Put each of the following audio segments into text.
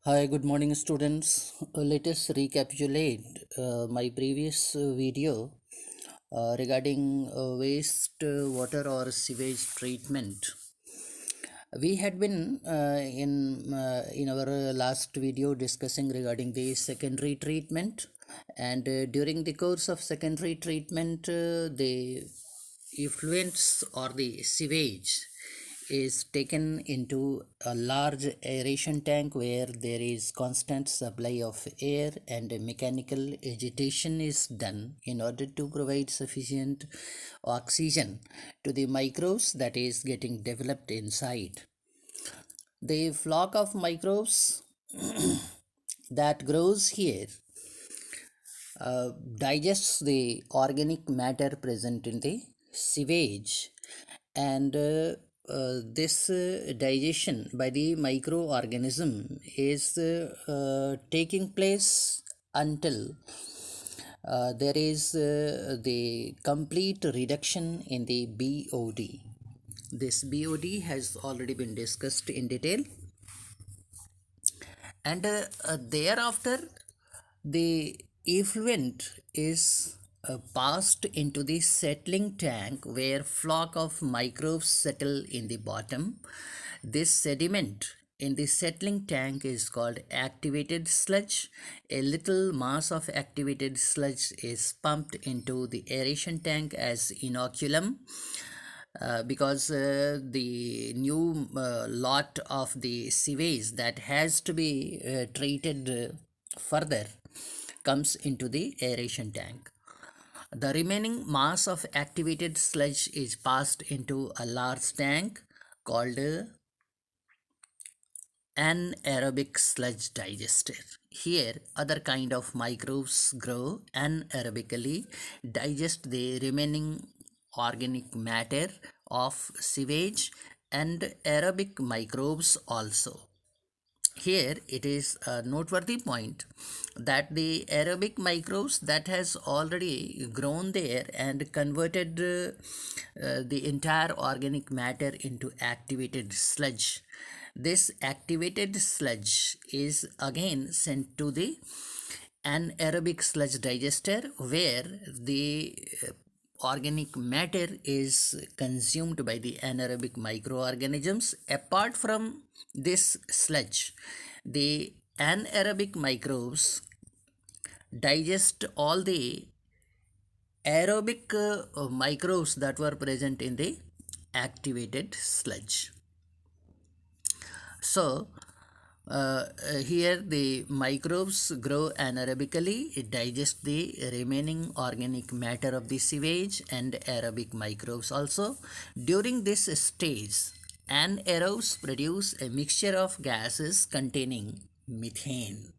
Hi, good morning, students. Let us recapitulate my previous video regarding waste water or sewage treatment. We had been in our last video discussing regarding the secondary treatment, and during the course of secondary treatment, the effluents or the sewage is taken into a large aeration tank where there is constant supply of air and a mechanical agitation is done in order to provide sufficient oxygen to the microbes that is getting developed inside. The flock of microbes that grows here digests the organic matter present in the sewage, and this digestion by the microorganism is taking place until there is the complete reduction in the BOD. This BOD has already been discussed in detail, and thereafter the effluent is passed into the settling tank where flock of microbes settle in the bottom. This sediment in the settling tank is called activated sludge. A little mass of activated sludge is pumped into the aeration tank as inoculum, because the new lot of the sewage that has to be treated further comes into the aeration tank. The remaining mass of activated sludge is passed into a large tank called anaerobic sludge digester. Here, other kind of microbes grow anaerobically, digest the remaining organic matter of sewage, and aerobic microbes also. Here it is a noteworthy point that the aerobic microbes that has already grown there and converted the entire organic matter into activated sludge. This activated sludge is again sent to the anaerobic sludge digester where the organic matter is consumed by the anaerobic microorganisms. Apart from this sludge, the anaerobic microbes digest all the aerobic microbes that were present in the activated sludge. So, here the microbes grow anaerobically, it digests the remaining organic matter of the sewage and aerobic microbes also. During this stage, anaerobes produce a mixture of gases containing methane,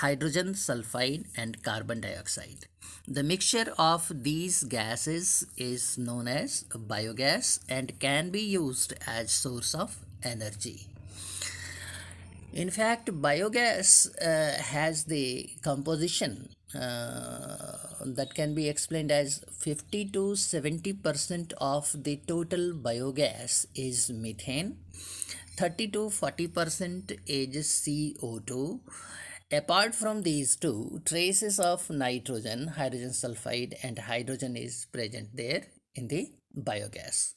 hydrogen sulfide, and carbon dioxide. The mixture of these gases is known as biogas and can be used as source of energy. In fact, biogas has the composition that can be explained as 50 to 70% of the total biogas is methane, 30 to 40% is CO2. Apart from these two, traces of nitrogen, hydrogen sulfide, and hydrogen is present there in the biogas.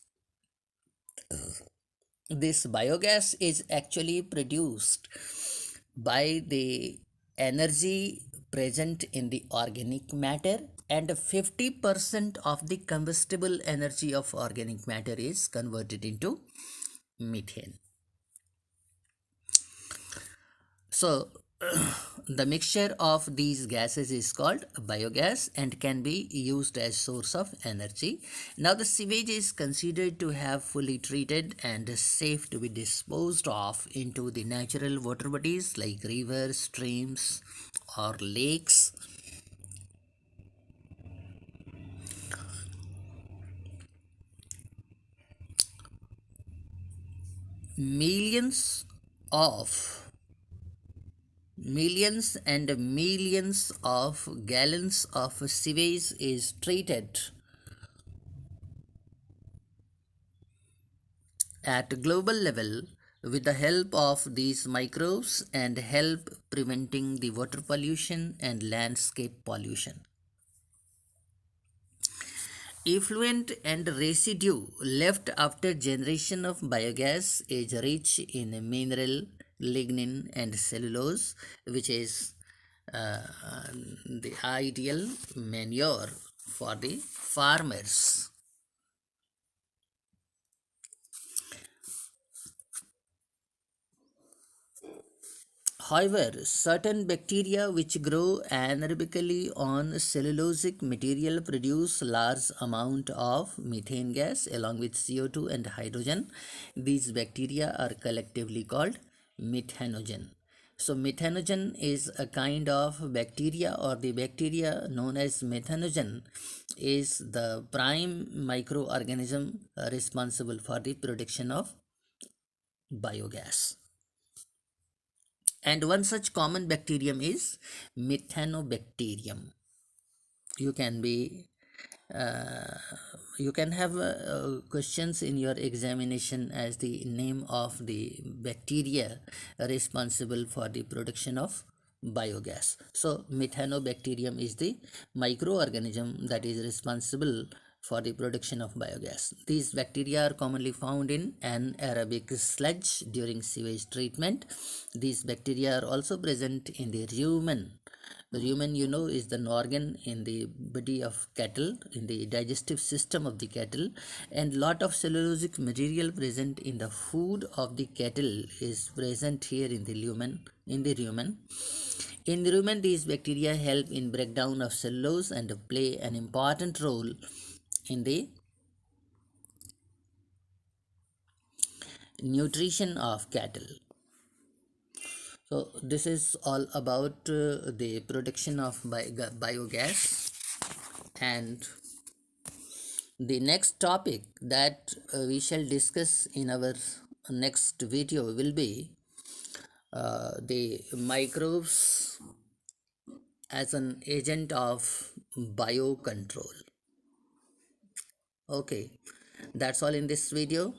This biogas is actually produced by the energy present in the organic matter, and 50% of the combustible energy of organic matter is converted into methane. So the mixture of these gases is called biogas and can be used as source of energy. Now the sewage is considered to have fully treated and safe to be disposed of into the natural water bodies like rivers, streams, or lakes. Millions of millions and millions of gallons of sewage is treated at global level with the help of these microbes and help preventing the water pollution and landscape pollution. Effluent and residue left after generation of biogas is rich in mineral, lignin, and cellulose, which is uh, the ideal manure for the farmers. However, certain bacteria which grow anaerobically on cellulosic material produce large amount of methane gas along with CO2 and hydrogen. These bacteria are collectively called methanogen. So methanogen is a kind of bacteria, or the bacteria known as methanogen is the prime microorganism responsible for the production of biogas. And one such common bacterium is methanobacterium. You can be uh, you can have questions in your examination as the name of the bacteria responsible for the production of biogas. So methanobacterium is the microorganism that is responsible for the production of biogas. These bacteria are commonly found in anaerobic sludge during sewage treatment. These bacteria are also present in the rumen. The rumen, is the organ in the body of cattle, in the digestive system of the cattle, and lot of cellulosic material present in the food of the cattle is present here in the lumen, in the rumen. In the rumen, these bacteria help in breakdown of cellulose and play an important role in the nutrition of cattle. So this is all about the production of biogas. And the next topic that we shall discuss in our next video will be the microbes as an agent of biocontrol. Okay, that's all in this video.